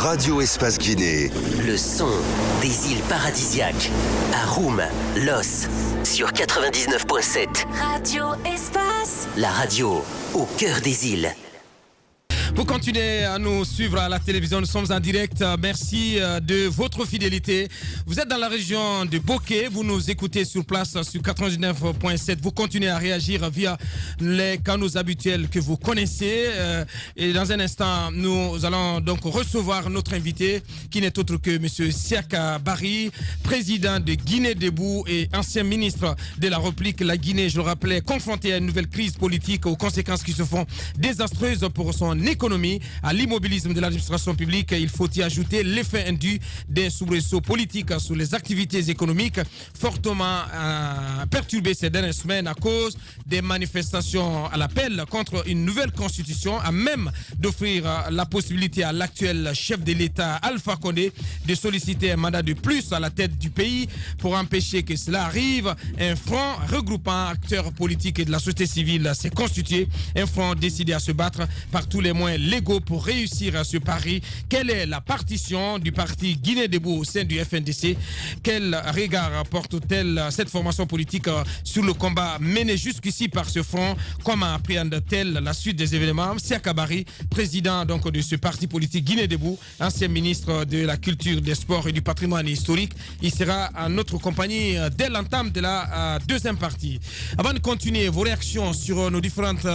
Radio Espace Guinée. Le son des îles paradisiaques. Aroum, Los, sur 99.7. Radio Espace. La radio au cœur des îles. Vous continuez à nous suivre à la télévision, nous sommes en direct. Merci de votre fidélité. Vous êtes dans la région de Bokeh, vous nous écoutez sur place sur 99.7. Vous continuez à réagir via les canaux habituels que vous connaissez. Et dans un instant, nous allons donc recevoir notre invité qui n'est autre que M. Siaka Barry, président de Guinée-Debout et ancien ministre de la République. La Guinée, je le rappelais, confrontée à une nouvelle crise politique aux conséquences qui se font désastreuses pour son économie, à l'immobilisme de l'administration publique. Il faut y ajouter l'effet indu des soubresauts politiques sur les activités économiques fortement perturbées ces dernières semaines à cause des manifestations à l'appel contre une nouvelle constitution, à même d'offrir la possibilité à l'actuel chef de l'État Alpha Condé de solliciter un mandat de plus à la tête du pays. Pour empêcher que cela arrive, un front regroupant acteurs politiques et de la société civile s'est constitué, un front décidé à se battre par tous les moyens légaux pour réussir à ce pari. Quelle est la partition du parti Guinée-Debout au sein du FNDC? Quel regard porte-t-elle cette formation politique sur le combat mené jusqu'ici par ce front? Comment appréhende-t-elle la suite des événements? Siaka Barry, président donc de ce parti politique Guinée-Debout, ancien ministre de la Culture, des Sports et du Patrimoine historique, il sera en notre compagnie dès l'entame de la deuxième partie. Avant de continuer, vos réactions sur nos différentes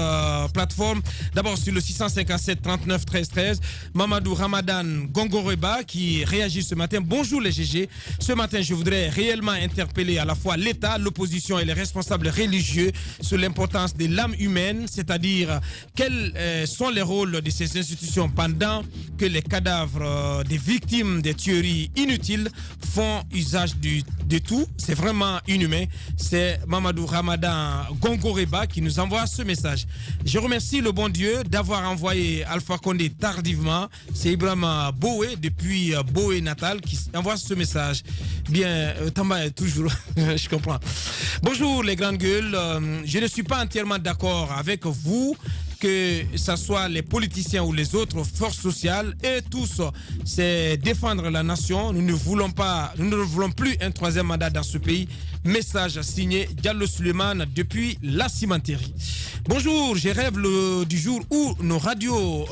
plateformes. D'abord sur le 657 39 13 13, Mamadou Ramadan Gongoreba qui réagit ce matin. Bonjour les GG. Ce matin, je voudrais réellement interpeller à la fois l'État, l'opposition et les responsables religieux sur l'importance de l'âme humaine, c'est-à-dire quels sont les rôles de ces institutions pendant que les cadavres des victimes des tueries inutiles font usage de tout. C'est vraiment inhumain. C'est Mamadou Ramadan Gongoreba qui nous envoie ce message. Je remercie le bon Dieu d'avoir envoyé Alpha Condé tardivement. C'est Ibrahim Boé depuis Boé Natal qui envoie ce message. Bien, Tamba est toujours, je comprends. Bonjour les grandes gueules. Je ne suis pas entièrement d'accord avec vous, que ce soit les politiciens ou les autres forces sociales, et tous, c'est défendre la nation. Nous ne voulons plus un troisième mandat dans ce pays. Message signé Diallo Suleiman depuis la cimenterie. Bonjour, je rêve du jour où nos radios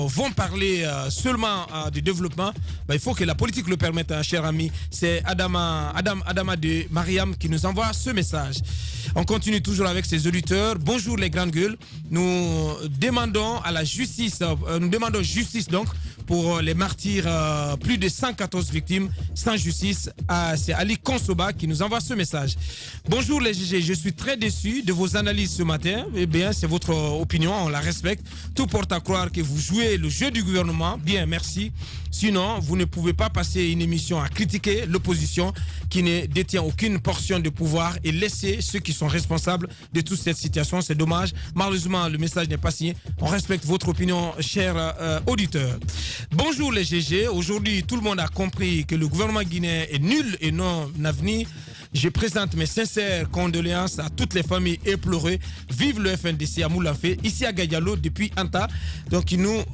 vont parler seulement de développement. Il faut que la politique le permette, hein, cher ami. C'est Adama de Mariam qui nous envoie ce message. On continue toujours avec ses auditeurs. Bonjour les grandes gueules. Nous demandons à la justice, justice donc pour les martyrs, plus de 114 victimes sans justice. C'est Ali Konsoba qui nous envoie ce message. Bonjour les GG, je suis très déçu de vos analyses ce matin. Eh bien, c'est votre opinion, on la respecte. Tout porte à croire que vous jouez le jeu du gouvernement. Bien, merci. Sinon, vous ne pouvez pas passer une émission à critiquer l'opposition qui ne détient aucune portion de pouvoir et laisser ceux qui sont responsables de toute cette situation. C'est dommage. Malheureusement, le message n'est pas signé. On respecte votre opinion, chers auditeurs. Bonjour les GG. Aujourd'hui, tout le monde a compris que le gouvernement guinéen est nul et non avenir. Je présente mes sincères condoléances à toutes les familles éplorées. Vive le FNDC à Moulafé, ici à Gadialo, depuis Anta. Donc, il nous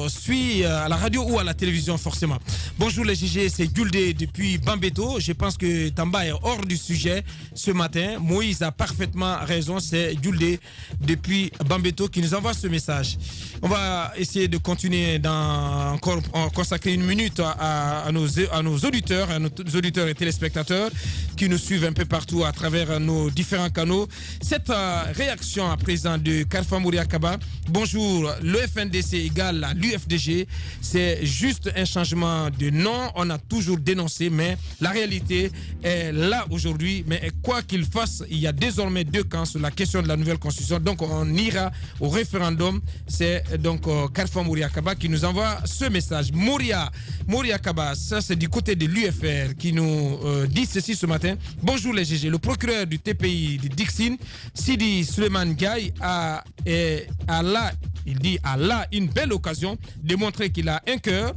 suit à la radio ou à la télévision, forcément. Bonjour les GG, c'est Guldé depuis Bambeto. Je pense que Tamba est hors du sujet ce matin. Moïse a parfaitement raison. C'est Guldé depuis Bambeto qui nous envoie ce message. On va essayer de continuer encore consacrer une minute à nos auditeurs, et téléspectateurs qui nous suivent un peu partout à travers nos différents canaux. Cette réaction à présent de Karfa Mouriakaba. Bonjour, le FNDC égale à l'UFDG. C'est juste un changement de nom. On a toujours dénoncé, mais la réalité est là aujourd'hui. Mais quoi qu'il fasse, il y a désormais deux camps sur la question de la nouvelle constitution. Donc on ira au référendum. C'est donc Karfa Mouriakaba qui nous envoie ce message. Mouriakaba, ça c'est du côté de l'UFR qui nous dit ceci ce matin. Bonjour les GG, le procureur du TPI de Dixine, Sidi Suleiman Gaye, a là une belle occasion de montrer qu'il a un cœur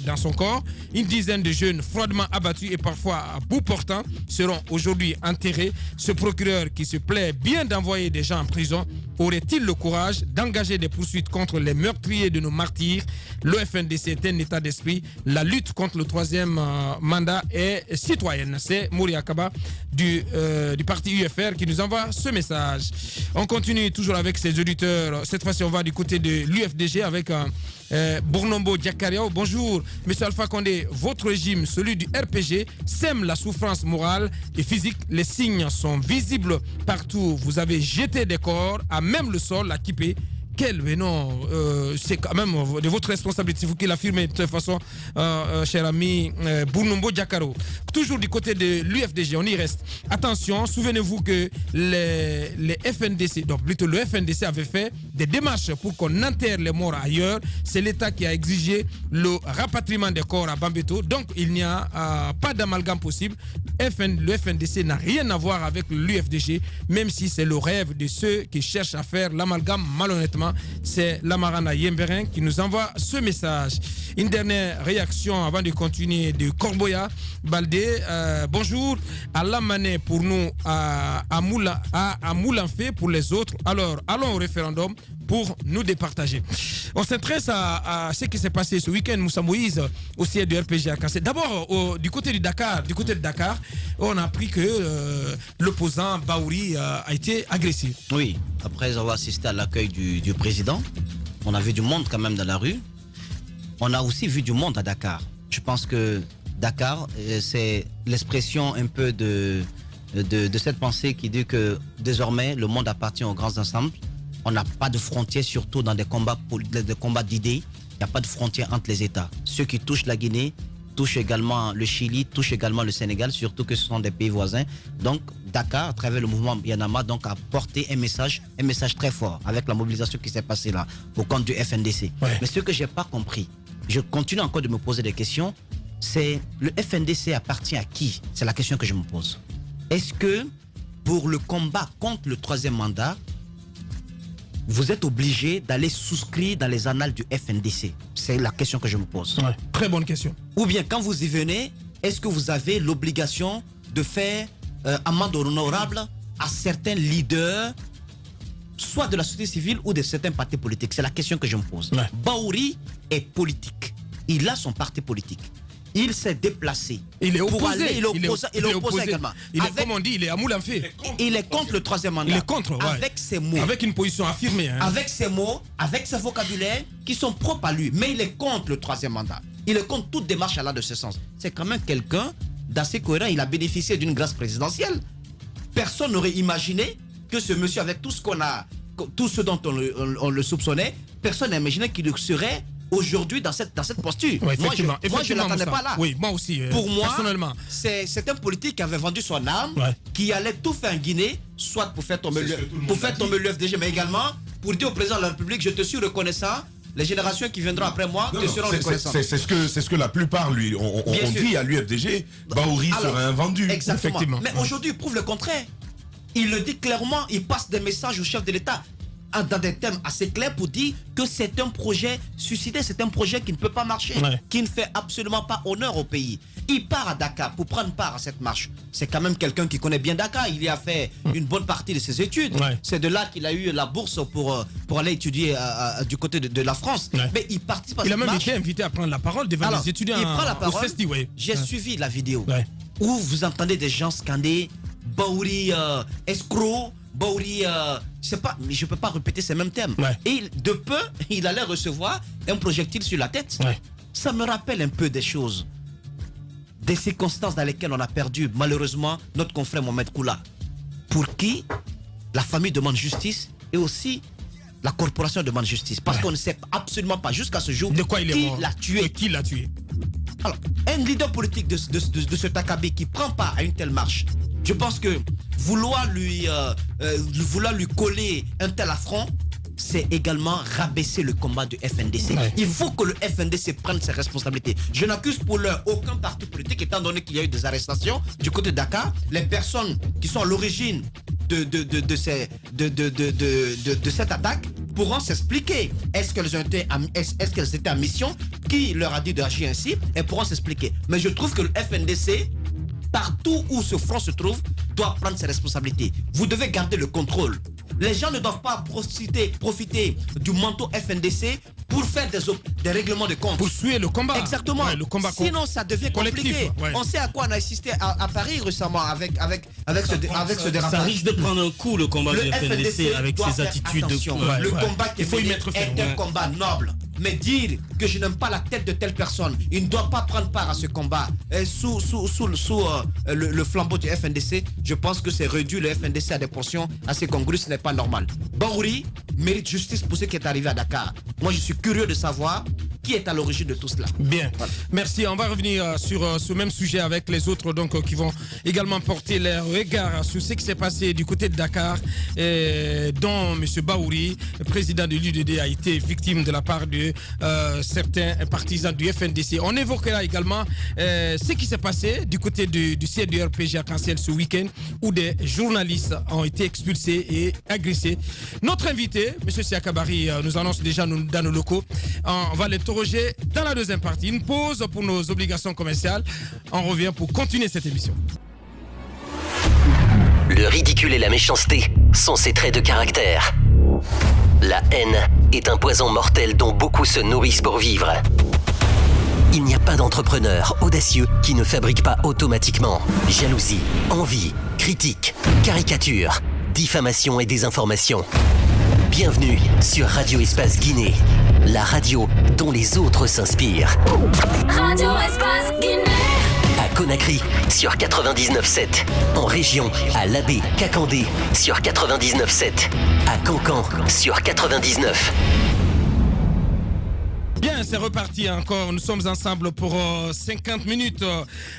dans son corps. Une dizaine de jeunes froidement abattus et parfois à bout portant seront aujourd'hui enterrés. Ce procureur qui se plaît bien d'envoyer des gens en prison aurait-il le courage d'engager des poursuites contre les meurtriers de nos martyrs? Le FNDC est un état d'esprit. La lutte contre le troisième mandat est citoyenne. C'est Mouria Kaba du parti UFR qui nous envoie ce message. On continue toujours avec ses auditeurs. Cette fois-ci, on va du côté de l'UFDG avec Bournombo Diakariao. Bonjour, Monsieur Alpha Condé. Votre régime, celui du RPG, sème la souffrance morale et physique. Les signes sont visibles partout. Vous avez jeté des corps à même le sol, à Kipé. Mais non, c'est quand même de votre responsabilité. C'est vous qui l'affirmez de toute façon, cher ami Bournombo Diakaro. Toujours du côté de l'UFDG, on y reste. Attention, souvenez-vous que les FNDC, donc plutôt le FNDC avait fait des démarches pour qu'on enterre les morts ailleurs. C'est l'État qui a exigé le rapatriement des corps à Bambeto. Donc il n'y a pas d'amalgame possible. Le FNDC n'a rien à voir avec l'UFDG, même si c'est le rêve de ceux qui cherchent à faire l'amalgame malhonnêtement. C'est Lamarana Yemberin qui nous envoie ce message. Une dernière réaction avant de continuer de Corboya Baldé. Bonjour, Allah Mané pour nous, à Moulanfé pour les autres. Alors, allons au référendum pour nous départager. On s'intéresse à ce qui s'est passé ce week-end, Moussa Moïse, au siège du RPG à Kassé. D'abord, du côté de Dakar, on a appris que l'opposant Baouri a été agressé. Oui, après avoir assisté à l'accueil du président, on a vu du monde quand même dans la rue. On a aussi vu du monde à Dakar. Je pense que Dakar, c'est l'expression un peu de cette pensée qui dit que désormais, le monde appartient aux grands ensembles. On n'a pas de frontières, surtout dans des combats d'idées. Il n'y a pas de frontières entre les États. Ceux qui touchent la Guinée touchent également le Chili, touchent également le Sénégal, surtout que ce sont des pays voisins. Donc Dakar, à travers le mouvement Yanama, donc, a porté un message très fort avec la mobilisation qui s'est passée là, au compte du FNDC. Ouais. Mais ce que je n'ai pas compris, je continue encore de me poser des questions, c'est le FNDC appartient à qui? C'est la question que je me pose. Est-ce que pour le combat contre le troisième mandat, vous êtes obligé d'aller souscrire dans les annales du FNDC? C'est la question que je me pose. Ouais, très bonne question. Ou bien quand vous y venez, est-ce que vous avez l'obligation de faire amende honorable à certains leaders, soit de la société civile ou de certains partis politiques? C'est la question que je me pose. Ouais. Baouri est politique. Il a son parti politique. Il s'est déplacé. Il est opposé. Il est opposé également. Comme on dit, il est à Moulanfé. Il est contre le troisième mandat. Il est contre, ouais. Avec ses mots. Avec une position affirmée. Hein. Avec ses mots, avec ses vocabulaires qui sont propres à lui. Mais il est contre le troisième mandat. Il est contre toute démarche allant de ce sens. C'est quand même quelqu'un d'assez cohérent. Il a bénéficié d'une grâce présidentielle. Personne n'aurait imaginé que ce monsieur, avec tout ce dont on le soupçonnait, personne n'a imaginé qu'il serait aujourd'hui dans cette posture. Ouais, moi, je ne l'attendais pas là. Oui, moi aussi. Pour moi, personnellement, c'est un politique qui avait vendu son âme, ouais, qui allait tout faire en Guinée, soit pour faire tomber le FDG, mais également pour dire au président de la République, je te suis reconnaissant. Les générations qui viendront après moi te seront reconnaissants. C'est ce que la plupart on dit à l'UFDG. Baouri serait un vendu. Exactement. Effectivement. Mais aujourd'hui, il prouve le contraire. Il le dit clairement, il passe des messages au chef de l'État dans des thèmes assez clairs pour dire que c'est un projet suicidaire, c'est un projet qui ne peut pas marcher, ouais, qui ne fait absolument pas honneur au pays. Il part à Dakar pour prendre part à cette marche. C'est quand même quelqu'un qui connaît bien Dakar. Il y a fait une bonne partie de ses études. Ouais. C'est de là qu'il a eu la bourse pour aller étudier du côté de la France. Ouais. Mais il participe à cette marche. Il a même été invité à prendre la parole devant les étudiants. Il prend la parole. Au Festi, ouais. J'ai suivi la vidéo où vous entendez des gens scander Baouri escroc, Baouri, je ne peux pas répéter ces mêmes termes. Ouais. Et de peu, il allait recevoir un projectile sur la tête. Ouais. Ça me rappelle un peu des choses, des circonstances dans lesquelles on a perdu malheureusement notre confrère Mohamed Koula, pour qui la famille demande justice et aussi la corporation demande justice. Parce qu'on ne sait absolument pas jusqu'à ce jour de quoi il est mort. Qui l'a tué. Alors, un leader politique de ce Takabé qui prend part à une telle marche, je pense que vouloir lui coller un tel affront, c'est également rabaisser le combat du FNDC. Ouais. Il faut que le FNDC prenne ses responsabilités. Je n'accuse pour l'heure aucun parti politique, étant donné qu'il y a eu des arrestations du côté de Dakar. Les personnes qui sont à l'origine de cette attaque pourront s'expliquer. Est-ce qu'elles étaient en mission? Qui leur a dit d'agir ainsi? Elles pourront s'expliquer. Mais je trouve que le FNDC, partout où ce front se trouve, doit prendre ses responsabilités. Vous devez garder le contrôle Les gens ne doivent pas profiter du manteau FNDC pour faire des règlements de compte. Pour suivre le combat. Exactement. Ouais, le combat sinon, ça devient compliqué. Ouais. On sait à quoi on a assisté à Paris récemment avec ce dérapage. Ça risque de prendre un coup, le combat du FNDC, avec ses attitudes de attention. Le combat qui est un combat noble. Mais dire que je n'aime pas la tête de telle personne, il ne doit pas prendre part à ce combat sous le flambeau du FNDC, je pense que c'est réduit le FNDC à des portions assez congrues, ce n'est pas normal. Bahouri mérite justice pour ce qui est arrivé à Dakar. Moi, je suis curieux de savoir qui est à l'origine de tout cela. Bien, voilà. Merci. On va revenir sur ce même sujet avec les autres qui vont également porter leur regard sur ce qui s'est passé du côté de Dakar, dont M. Bahouri, président de l'UDD, a été victime de la part de certains partisans du FNDC. On évoquera également ce qui s'est passé du côté du siège du RPG Arc-en-Ciel ce week-end, où des journalistes ont été expulsés et agressés. Notre invité, M. Siaka Barry, nous annonce déjà dans nos locaux. On va l'interroger dans la deuxième partie. Une pause pour nos obligations commerciales. On revient pour continuer cette émission. Le ridicule et la méchanceté sont ses traits de caractère. La haine est un poison mortel dont beaucoup se nourrissent pour vivre. Il n'y a pas d'entrepreneur audacieux qui ne fabrique pas automatiquement jalousie, envie, critique, caricature, diffamation et désinformation. Bienvenue sur Radio Espace Guinée, la radio dont les autres s'inspirent. Radio Espace Guinée. À Conakry sur 99.7, en région à Labé, Kakandé sur 99.7, à Cancan sur 99. Bien, c'est reparti encore. Nous sommes ensemble pour 50 minutes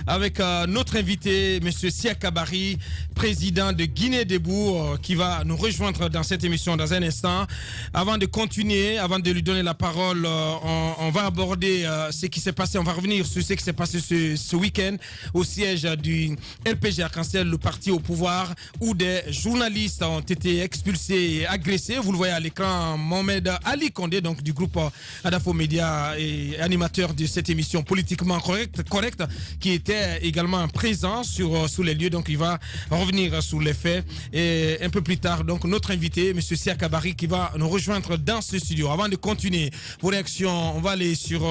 avec notre invité, M. Siaka Barry, président de Guinée Debout, qui va nous rejoindre dans cette émission dans un instant. Avant de continuer, avant de lui donner la parole, on va aborder ce qui s'est passé. On va revenir sur ce qui s'est passé ce week-end au siège du RPG Arc-en-Ciel, le parti au pouvoir, où des journalistes ont été expulsés et agressés. Vous le voyez à l'écran, Mohamed Ali Condé, donc du groupe Adafo Média et animateur de cette émission politiquement correcte, qui était également présent sur les lieux. Donc il va revenir sur les faits. Et un peu plus tard, donc notre invité, M. Siaka Barry, qui va nous rejoindre dans ce studio. Avant de continuer vos réactions, on va aller sur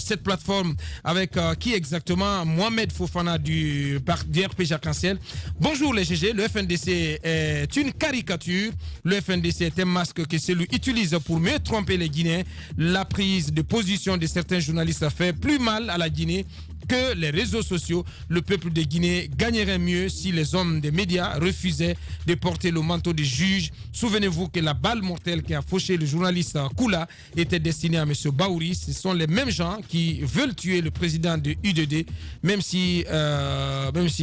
cette plateforme avec qui exactement? Mohamed Fofana du RPG Arc-en-Ciel. Bonjour les GG, le FNDC est une caricature. Le FNDC est un masque que celui utilise pour mieux tromper les Guinéens. La prise de position de certains journalistes a fait plus mal à la Guinée que les réseaux sociaux. Le peuple de Guinée gagnerait mieux si les hommes des médias refusaient de porter le manteau de juge. Souvenez-vous que la balle mortelle qui a fauché le journaliste Koula était destinée à M. Bahouri. Ce sont les mêmes gens qui veulent tuer le président de UDD, même si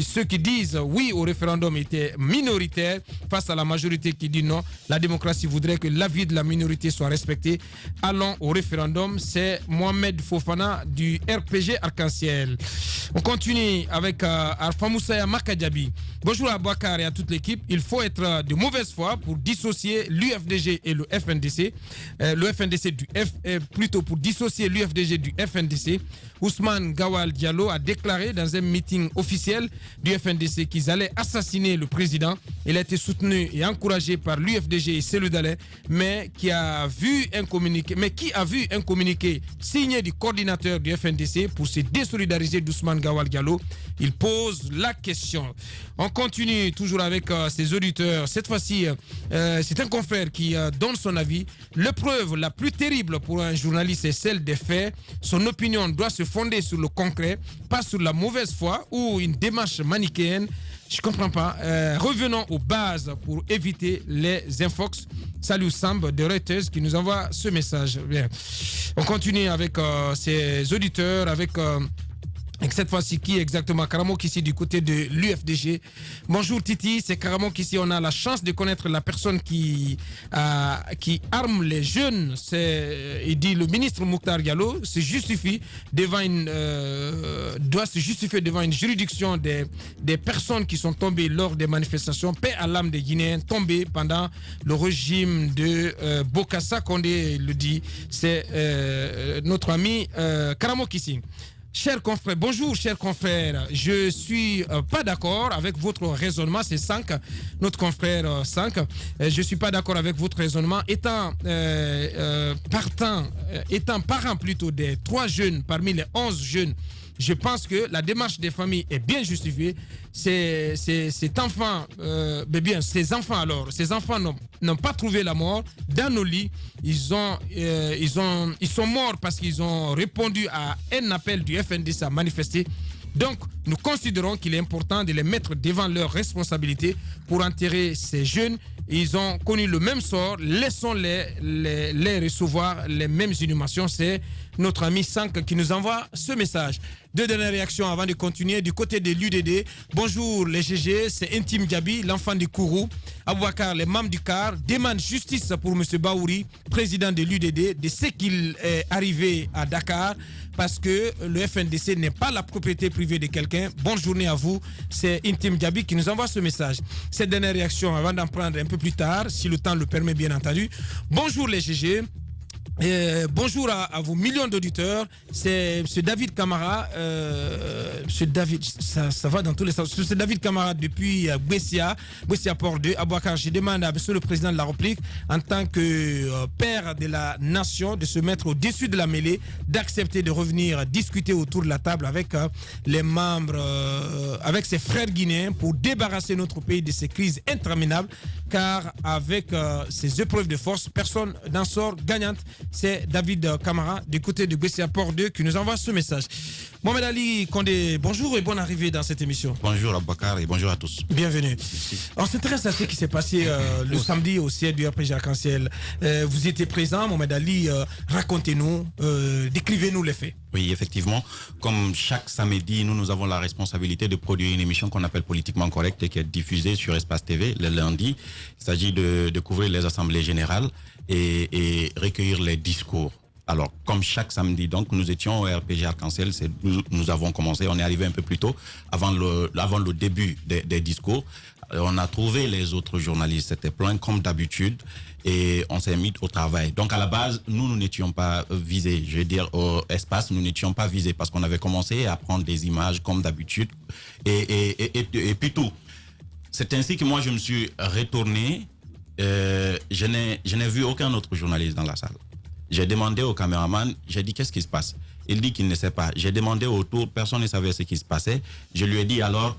ceux qui disent oui au référendum étaient minoritaires face à la majorité qui dit non. La démocratie voudrait que l'avis de la minorité soit respecté. Allons au référendum. C'est Mohamed Fofana du RPG Arc-en-Ciel. On continue avec Alpha Moussa Makadjabi. Bonjour à Bouakar et à toute l'équipe. Il faut être de mauvaise foi pour dissocier l'UFDG et le FNDC. Plutôt pour dissocier l'UFDG du FNDC. Ousmane Gawal Diallo a déclaré dans un meeting officiel du FNDC qu'ils allaient assassiner le président. Il a été soutenu et encouragé par l'UFDG et Cellou Dalein, mais qui a vu un communiqué signé du coordinateur du FNDC pour se désolidariser d'Ousmane Gawal Diallo. Il pose la question. On continue toujours avec ses auditeurs. Cette fois-ci, c'est un confrère qui donne son avis. L'épreuve la plus terrible pour un journaliste est celle des faits. Son opinion doit se fonder sur le concret, pas sur la mauvaise foi ou une démarche manichéenne. Je comprends pas. Revenons aux bases pour éviter les infox. Salut Samb de Reuters qui nous envoie ce message. Bien. On continue avec ses auditeurs, avec cette fois-ci, qui exactement? Karamo Kissi du côté de l'UFDG. Bonjour Titi, c'est Karamo Kissi. On a la chance de connaître la personne qui arme les jeunes. Il dit le ministre Mokhtar Diallo doit se justifier devant une juridiction des personnes qui sont tombées lors des manifestations. Paix à l'âme des Guinéens tombés pendant le régime de Bokassa Condé, le dit. C'est notre ami Karamo Kissi. Chers confrères, bonjour chers confrères, je suis pas d'accord avec votre raisonnement, c'est 5, notre confrère 5, je suis pas d'accord avec votre raisonnement, étant parent plutôt des 3 jeunes parmi les 11 jeunes. Je pense que la démarche des familles est bien justifiée. Ces enfants n'ont pas trouvé la mort dans nos lits. Ils sont morts parce qu'ils ont répondu à un appel du FNDC à manifester. Donc, nous considérons qu'il est important de les mettre devant leurs responsabilités pour enterrer ces jeunes. Ils ont connu le même sort. Laissons-les les recevoir les mêmes inhumations. C'est notre ami Sank qui nous envoie ce message. 2 dernières réactions avant de continuer. Du côté de l'UDD, bonjour les GG, c'est Intim Diaby, l'enfant du Kourou. Aboubakar, les membres du CAR, demandent justice pour M. Baouri, président de l'UDD, de ce qu'il est arrivé à Dakar, parce que le FNDC n'est pas la propriété privée de quelqu'un. Bonne journée à vous. C'est Intim Diaby qui nous envoie ce message. Cette dernière réaction, avant d'en prendre un peu plus tard, si le temps le permet bien entendu. Bonjour les GG. Bonjour à vos millions d'auditeurs. C'est M. David Camara. M. David, ça va dans tous les sens. C'est David Camara depuis Bessia Port 2. Aboubakar, je demande à M. le Président de la République, en tant que père de la nation, de se mettre au-dessus de la mêlée, d'accepter de revenir discuter autour de la table avec les membres, avec ses frères guinéens pour débarrasser notre pays de ces crises interminables. Car avec ces épreuves de force, personne n'en sort gagnante. C'est David Camara du côté de Bessia Port 2 qui nous envoie ce message. Mohamed Ali Condé, bonjour et bonne arrivée dans cette émission. Bonjour Aboubakar et bonjour à tous. Bienvenue. On s'intéresse à ce qui s'est passé le samedi au siège du RPG Arc-en-Ciel. Vous étiez présent, Mohamed Ali, racontez-nous, décrivez-nous les faits. Oui, effectivement, comme chaque samedi, nous avons la responsabilité de produire une émission qu'on appelle Politiquement Correct et qui est diffusée sur Espace TV le lundi. Il s'agit de couvrir les assemblées générales et recueillir les discours. Alors, comme chaque samedi, donc, nous étions au RPG Arc-en-Ciel, nous avons commencé, on est arrivé un peu plus tôt, avant le début des discours. On a trouvé les autres journalistes, c'était plein comme d'habitude, et on s'est mis au travail. Donc, à la base, nous n'étions pas visés. Je veux dire, au espace, nous n'étions pas visés parce qu'on avait commencé à prendre des images comme d'habitude, et puis tout. C'est ainsi que moi, je me suis retourné. Je n'ai vu aucun autre journaliste dans la salle. J'ai demandé au caméraman, j'ai dit qu'est-ce qui se passe? Il dit qu'il ne sait pas. J'ai demandé autour, personne ne savait ce qui se passait. Je lui ai dit alors,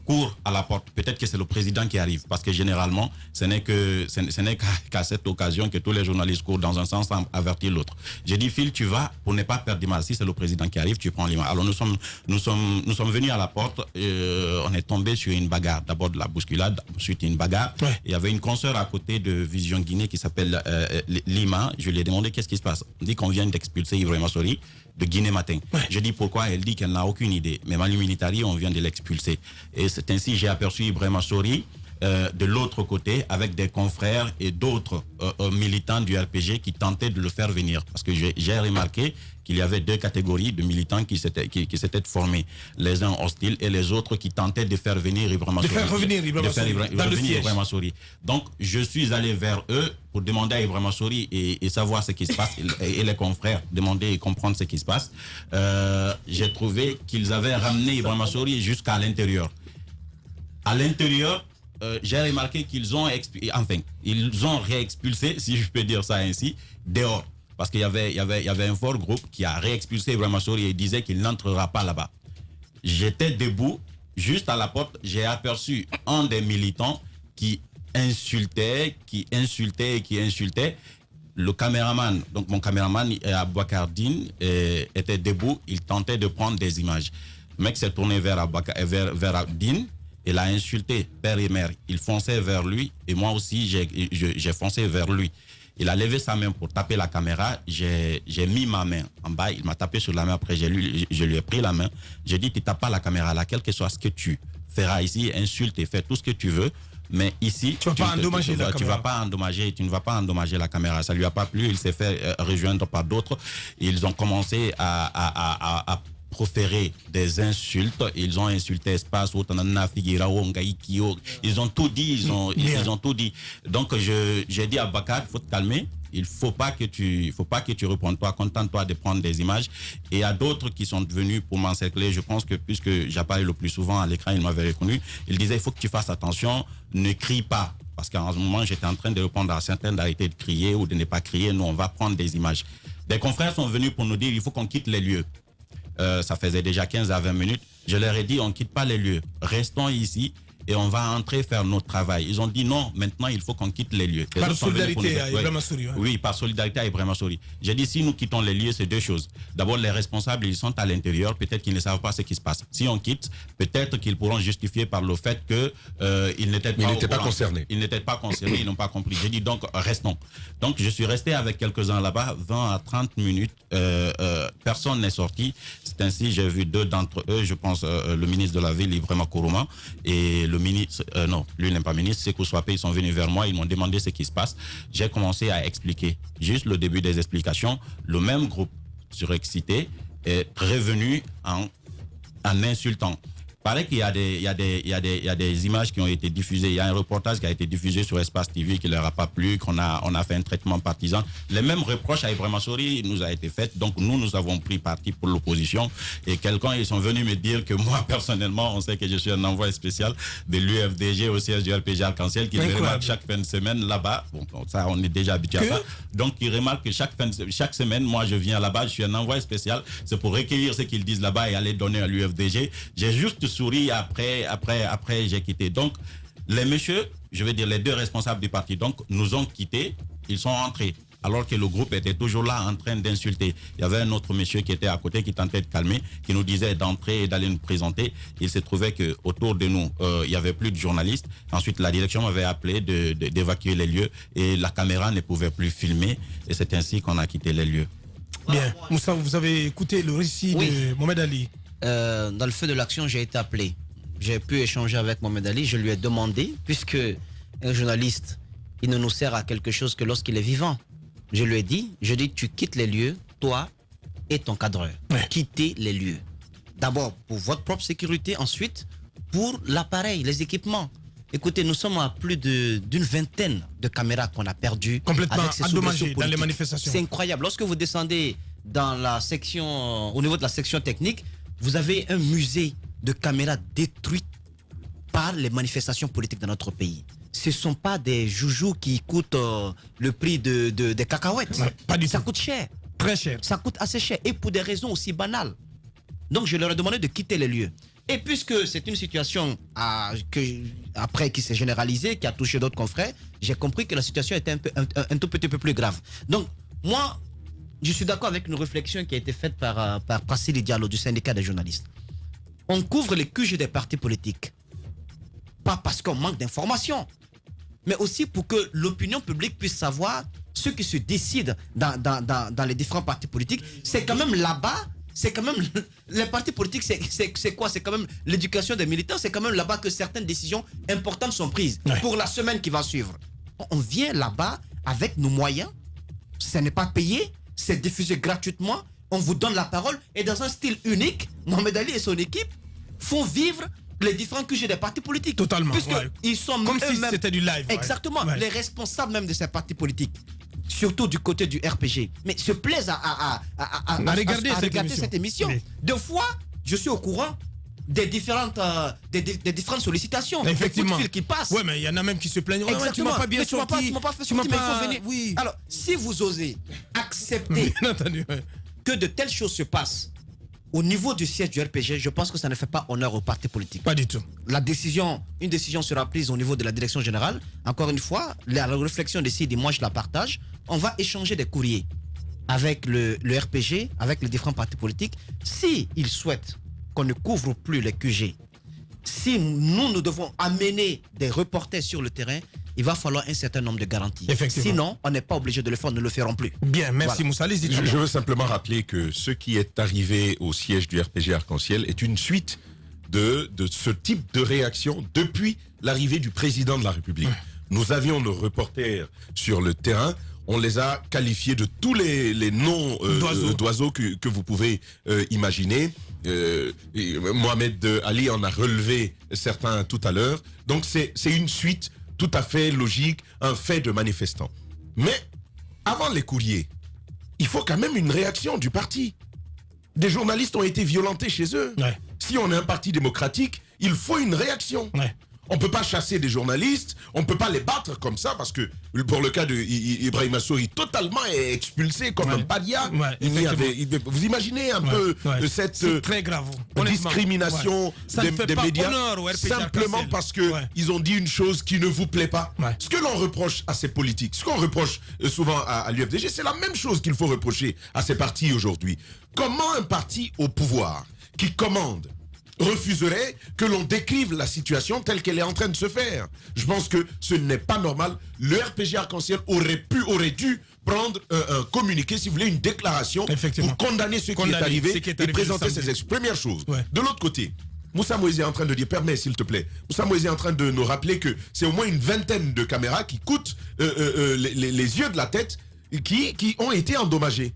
cours à la porte. Peut-être que c'est le président qui arrive, parce que généralement, ce n'est qu'à cette occasion que tous les journalistes courent dans un sens sans avertir l'autre. J'ai dit, Phil, tu vas, pour ne pas perdre d'image. Si c'est le président qui arrive, tu prends l'image. Alors nous sommes venus à la porte, on est tombé sur une bagarre. D'abord de la bousculade, ensuite une bagarre. Ouais. Il y avait une consoeur à côté de Vision Guinée qui s'appelle Lima. Je lui ai demandé qu'est-ce qui se passe. On dit qu'on vient d'expulser Ibrahima Sori de Guinée Matin. Ouais. Je dis pourquoi, elle dit qu'elle n'a aucune idée. Mais Mali Militari, on vient de l'expulser. Et c'est ainsi que j'ai aperçu Ibrahima Sori de l'autre côté avec des confrères et d'autres militants du RPG qui tentaient de le faire venir. Parce que j'ai remarqué qu'il y avait 2 catégories de militants qui s'étaient formés. Les uns hostiles et les autres qui tentaient de faire venir Ibrahima Sori. De faire revenir Ibrahima Sori. Donc, je suis allé vers eux pour demander à Ibrahima Sori et savoir ce qui se passe. Et les confrères demander et comprendre ce qui se passe. J'ai trouvé qu'ils avaient ramené Ibrahima Sori jusqu'à l'intérieur. À l'intérieur, j'ai remarqué qu'ils ont réexpulsé, si je peux dire ça ainsi, dehors. Parce qu'il y avait un fort groupe qui a réexpulsé Ibrahima Sori et disait qu'il n'entrera pas là-bas. J'étais debout, juste à la porte, j'ai aperçu un des militants qui insultait. Le caméraman, donc mon caméraman Aboubakar Dine était debout, il tentait de prendre des images. Le mec s'est tourné vers Dine. Il a insulté père et mère. Il fonçait vers lui et moi aussi j'ai foncé vers lui. Il a levé sa main pour taper la caméra. J'ai mis ma main en bas. Il m'a tapé sur la main. Après, je lui ai pris la main. J'ai dit, tu ne tapes pas la caméra là. Quel que soit ce que tu feras ici, insulte et fais tout ce que tu veux. Mais ici, tu ne vas pas endommager la caméra. Ça ne lui a pas plu. Il s'est fait rejoindre par d'autres. Ils ont commencé à proférer des insultes. Ils ont insulté Espace, ils ont tout dit, ils ont tout dit. Donc j'ai dit à Bakar, il faut te calmer. il faut pas que tu répondes toi, contente-toi de prendre des images. Et il y a d'autres qui sont venus pour m'encercler. Je pense que puisque j'apparais le plus souvent à l'écran, il m'avait reconnu. Il disait, il faut que tu fasses attention, ne crie pas. Parce qu'en ce moment, j'étais en train de répondre à certains d'arrêter de crier ou de ne pas crier. Nous, on va prendre des images. Des confrères sont venus pour nous dire, il faut qu'on quitte les lieux. Ça faisait déjà 15 à 20 minutes. Je leur ai dit, on ne quitte pas les lieux. Restons ici et on va entrer faire notre travail. Ils ont dit non, maintenant il faut qu'on quitte les lieux. Par solidarité à Ibrahima Sory. Oui, par solidarité à Ibrahima Sory. J'ai dit, si nous quittons les lieux, c'est deux choses. D'abord, les responsables, ils sont à l'intérieur. Peut-être qu'ils ne savent pas ce qui se passe. Si on quitte, peut-être qu'ils pourront justifier par le fait qu'ils n'étaient pas concernés. Ils n'étaient pas concernés, ils n'ont pas compris. J'ai dit donc, restons. Donc, je suis resté avec quelques-uns là-bas, 20 à 30 minutes. Personne n'est sorti. C'est ainsi, j'ai vu deux d'entre eux, je pense, le ministre de la Ville, Ibrahima Kourouma, et le ministre, non, lui n'est pas ministre, Sékou Swapé, ils sont venus vers moi, ils m'ont demandé ce qui se passe. J'ai commencé à expliquer. Juste le début des explications, le même groupe surexcité est revenu en insultant. Il paraît qu'il y a des images qui ont été diffusées. Il y a un reportage qui a été diffusé sur Espace TV qui ne leur a pas plu, on a fait un traitement partisan. Les mêmes reproches à Ibrahima Sory nous a été fait. Donc nous avons pris parti pour l'opposition. Et ils sont venus me dire que moi, personnellement, on sait que je suis un envoyé spécial de l'UFDG au siège du RPG Arc-en-Ciel qui me remarque chaque fin de semaine là-bas. Bon, ça, on est déjà habitué à ça. Donc ils remarquent que chaque semaine, moi, je viens là-bas, je suis un envoyé spécial. C'est pour recueillir ce qu'ils disent là-bas et aller donner à l'UFDG. J'ai juste souri après j'ai quitté. Donc les messieurs, je veux dire les deux responsables du parti, donc nous ont quittés, ils sont rentrés alors que le groupe était toujours là en train d'insulter. Il y avait un autre monsieur qui était à côté qui tentait de calmer, qui nous disait d'entrer et d'aller nous présenter. Il se trouvait que autour de nous il y avait plus de journalistes. Ensuite la direction m'avait appelé d'évacuer les lieux et la caméra ne pouvait plus filmer et c'est ainsi qu'on a quitté les lieux. Bien. Moussa, vous avez écouté le récit de Mohamed Ali. Dans le feu de l'action, j'ai été appelé. J'ai pu échanger avec Mohamed Ali. Je lui ai demandé, puisque un journaliste, il ne nous sert à quelque chose que lorsqu'il est vivant. Je lui ai dit, tu quittes les lieux, toi et ton cadreur. Ouais. Quittez les lieux. D'abord pour votre propre sécurité, ensuite pour l'appareil, les équipements. Écoutez, nous sommes à plus d'une vingtaine de caméras qu'on a perdues. Complètement endommagées dans les manifestations. C'est incroyable. Lorsque vous descendez dans la section, au niveau de la section technique, vous avez un musée de caméras détruites par les manifestations politiques dans notre pays. Ce ne sont pas des joujoux qui coûtent le prix des cacahuètes. Ouais, pas du ça tout. Coûte cher. Très cher. Ça coûte assez cher. Et pour des raisons aussi banales. Donc je leur ai demandé de quitter les lieux. Et puisque c'est une situation qui s'est généralisée, qui a touché d'autres confrères, j'ai compris que la situation était un tout petit peu plus grave. Donc moi, je suis d'accord avec une réflexion qui a été faite par Prassili Diallo du syndicat des journalistes. On couvre les QG des partis politiques. Pas parce qu'on manque d'informations, mais aussi pour que l'opinion publique puisse savoir ce qui se décide dans les différents partis politiques. C'est quand même là-bas, c'est quand même les partis politiques, c'est quoi? C'est quand même l'éducation des militants, c'est quand même là-bas que certaines décisions importantes sont prises pour la semaine qui va suivre. On vient là-bas avec nos moyens, ce n'est pas payé, c'est diffusé gratuitement, on vous donne la parole et dans un style unique, Mohamed Ali et son équipe font vivre les différents QG des partis politiques. Totalement. Puisqu'ils sont comme si c'était du live. Exactement. Les responsables même de ces partis politiques, surtout du côté du RPG, mais se plaisent à regarder cette émission. Oui. Deux fois, je suis au courant des différentes sollicitations, effectivement, des coups de fil qui passent. Ouais, mais il y en a même qui se plaignent. Ouais, tu m'as pas bien sorti. Tu m'as pas fait sortir, mais il faut venir. Oui. Alors, si vous osez accepter que de telles choses se passent au niveau du siège du RPG, je pense que ça ne fait pas honneur au parti politique. Pas du tout. Une décision sera prise au niveau de la direction générale. Encore une fois, la réflexion décide et moi je la partage. On va échanger des courriers avec le RPG, avec les différents partis politiques. Si ils souhaitent qu'on ne couvre plus les QG, si nous devons amener des reporters sur le terrain, il va falloir un certain nombre de garanties. Sinon, on n'est pas obligé de le faire, nous ne le ferons plus. Bien, merci Moussa. Je veux simplement rappeler que ce qui est arrivé au siège du RPG Arc-en-Ciel est une suite de ce type de réaction depuis l'arrivée du président de la République. Nous avions nos reporters sur le terrain. On les a qualifiés de tous les noms d'oiseaux que vous pouvez imaginer. Mohamed Ali en a relevé certains tout à l'heure. Donc c'est une suite tout à fait logique, un fait de manifestant. Mais avant les courriers, il faut quand même une réaction du parti. Des journalistes ont été violentés chez eux. Ouais. Si on est un parti démocratique, il faut une réaction. Ouais. On ne peut pas chasser des journalistes, on ne peut pas les battre comme ça, parce que pour le cas d'Ibrahima Sory, totalement expulsé comme un paria. Ouais, vous imaginez un peu cette c'est très grave, discrimination des médias, simplement parce que ils ont dit une chose qui ne vous plaît pas. Ouais. Ce que l'on reproche à ces politiques, ce qu'on reproche souvent à l'UFDG, c'est la même chose qu'il faut reprocher à ces partis aujourd'hui. Comment un parti au pouvoir qui commande refuserait que l'on décrive la situation telle qu'elle est en train de se faire? Je pense que ce n'est pas normal. Le RPG Arc-en-Ciel aurait dû prendre un communiqué, si vous voulez, une déclaration pour condamner ce qui est arrivé et présenter ses excuses. Première chose. Ouais. De l'autre côté, Moussa Moïse est en train de dire, permets s'il te plaît, Moussa Moïse est en train de nous rappeler que c'est au moins une vingtaine de caméras qui coûtent les yeux de la tête qui ont été endommagés.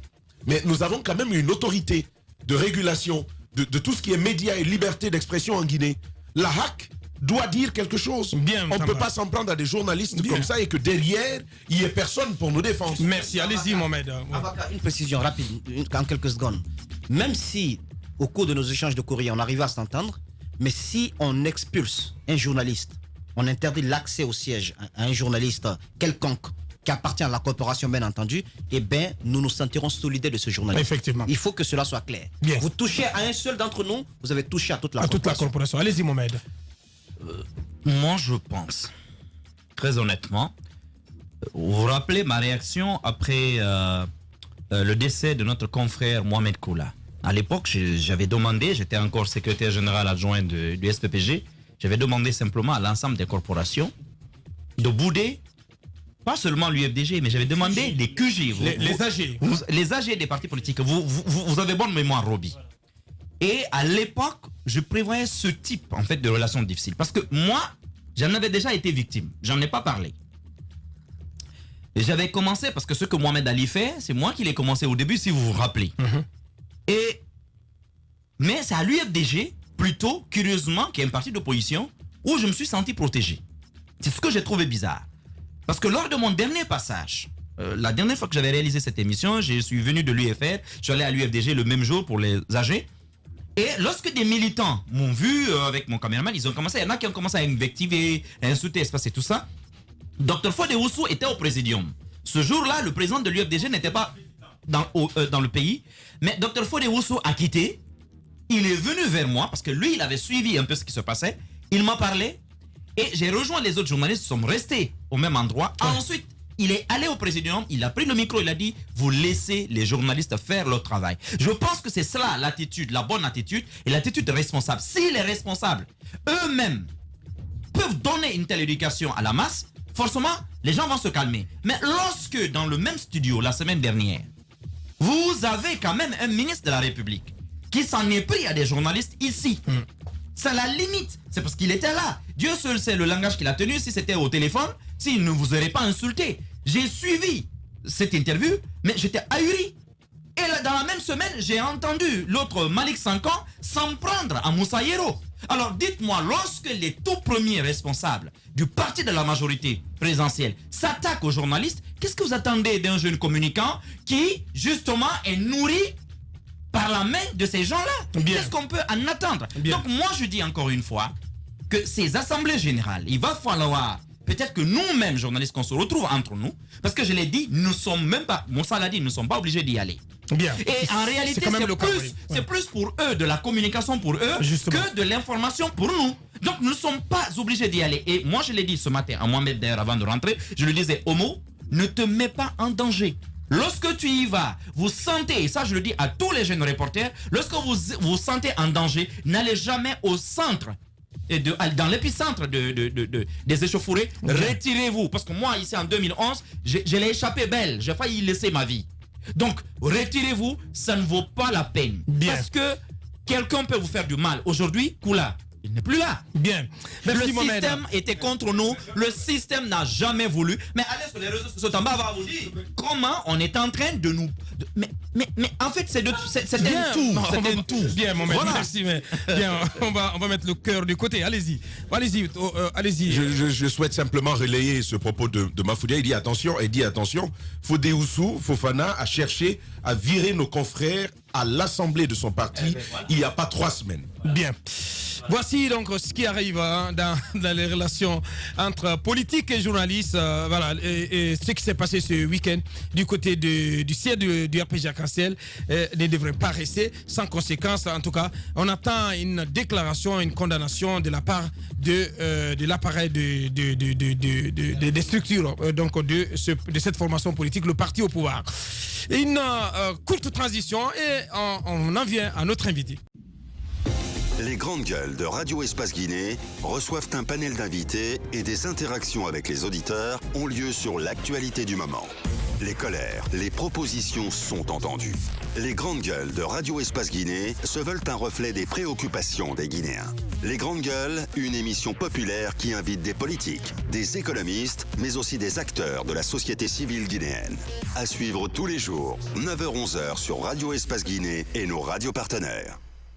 Mais nous avons quand même une autorité de régulation de tout ce qui est médias et liberté d'expression en Guinée. La HAC doit dire quelque chose. On ne peut pas s'en prendre à des journalistes comme ça et que derrière, il n'y ait personne pour nous défendre. Merci, allez-y Mohamed. Une précision rapide, en quelques secondes. Même si, au cours de nos échanges de courrier, on arrive à s'entendre, mais si on expulse un journaliste, on interdit l'accès au siège à un journaliste quelconque, qui appartient à la corporation, bien entendu, eh bien, nous nous sentirons solidaires de ce journaliste. Effectivement. Il faut que cela soit clair. Bien. Vous touchez à un seul d'entre nous, vous avez touché à toute la corporation. Allez-y, Mohamed. Moi, je pense, très honnêtement, vous vous rappelez ma réaction après le décès de notre confrère Mohamed Koula. À l'époque, j'avais demandé, j'étais encore secrétaire général adjoint du SPPG, j'avais demandé simplement à l'ensemble des corporations de bouder pas seulement l'UFDG, mais j'avais demandé des QG. Les AG. Les AG des partis politiques. Vous avez bonne mémoire, Roby. Et à l'époque, je prévoyais ce type en fait de relations difficiles. Parce que moi, j'en avais déjà été victime. J'en ai pas parlé. Et j'avais commencé, parce que ce que Mohamed Ali fait, c'est moi qui l'ai commencé au début, si vous vous rappelez. Mais c'est à l'UFDG, plutôt, curieusement, qui est un parti d'opposition, où je me suis senti protégé. C'est ce que j'ai trouvé bizarre. Parce que lors de mon dernier passage, la dernière fois que j'avais réalisé cette émission, je suis venu de l'UFR, je suis allé à l'UFDG le même jour pour les AG. Et lorsque des militants m'ont vu avec mon caméraman, il y en a qui ont commencé à invectiver, à insulter, espacer tout ça. Dr Fodé Oussou était au présidium. Ce jour-là, le président de l'UFDG n'était pas dans le pays. Mais Dr Fodé Oussou a quitté. Il est venu vers moi parce que lui, il avait suivi un peu ce qui se passait. Il m'a parlé. Et j'ai rejoint les autres journalistes, nous sommes restés au même endroit. Ensuite, il est allé au présidium, il a pris le micro, il a dit, vous laissez les journalistes faire leur travail. Je pense que c'est cela l'attitude, la bonne attitude et l'attitude responsable. Si les responsables eux-mêmes peuvent donner une telle éducation à la masse, forcément, les gens vont se calmer. Mais lorsque, dans le même studio, la semaine dernière, vous avez quand même un ministre de la République qui s'en est pris à des journalistes ici. C'est la limite. C'est parce qu'il était là. Dieu seul sait le langage qu'il a tenu. Si c'était au téléphone, s'il ne vous aurait pas insulté. J'ai suivi cette interview, mais j'étais ahuri. Et là, dans la même semaine, j'ai entendu l'autre Malik Sankan s'en prendre à Moussa Yero. Alors dites-moi, lorsque les tout premiers responsables du parti de la majorité présidentielle s'attaquent aux journalistes, qu'est-ce que vous attendez d'un jeune communicant qui, justement, est nourri par la main de ces gens-là? Qu'est-ce qu'on peut en attendre? Donc moi je dis encore une fois que ces assemblées générales, il va falloir peut-être que nous-mêmes journalistes qu'on se retrouve entre nous, parce que je l'ai dit, nous sommes même pas, Moussa l'a dit, nous ne sommes pas obligés d'y aller. Et en réalité c'est plus pour eux de la communication pour eux que de l'information pour nous. Donc nous ne sommes pas obligés d'y aller. Et moi je l'ai dit ce matin à Mohamed d'ailleurs avant de rentrer, je lui disais, Homo, ne te mets pas en danger. Lorsque tu y vas, vous sentez, et ça je le dis à tous les jeunes reporters, lorsque vous vous sentez en danger, n'allez jamais au centre, et dans l'épicentre des échauffourées, retirez-vous. Parce que moi, ici en 2011, je l'ai échappé belle, j'ai failli y laisser ma vie. Donc, retirez-vous, ça ne vaut pas la peine. Parce que quelqu'un peut vous faire du mal. Aujourd'hui, Koula, Il n'est plus là. Bien. Merci, Le Mohamed. système était contre nous. Le système n'a jamais voulu. Mais allez sur les réseaux sociaux, Tamba va vous dire comment on est en train de nous. Mais en fait, c'est un tout. C'est un tout. Bien, Mohamed. Voilà. Merci. Mais bien, on va mettre le cœur du côté. Allez-y. Allez-y. Je souhaite simplement relayer ce propos de Mafoudia. Il dit attention, Fodé Oussou, Fofana a cherché à virer nos confrères à l'assemblée de son parti il n'y a pas 3 semaines. Bien. Voici donc ce qui arrive dans les relations entre politique et journalistes. Voilà, et ce qui s'est passé ce week-end du côté du siège du RPG Arc-en-Ciel ne devrait pas rester sans conséquence. En tout cas, on attend une déclaration, une condamnation de la part de l'appareil des structures donc de cette formation politique, le parti au pouvoir. Une courte transition et on en vient à notre invité. Les grandes gueules de Radio Espace Guinée reçoivent un panel d'invités et des interactions avec les auditeurs ont lieu sur l'actualité du moment. Les colères, les propositions sont entendues. Les grandes gueules de Radio Espace Guinée se veulent un reflet des préoccupations des Guinéens. Les grandes gueules, une émission populaire qui invite des politiques, des économistes, mais aussi des acteurs de la société civile guinéenne. À suivre tous les jours, 9h-11h sur Radio Espace Guinée et nos radios partenaires.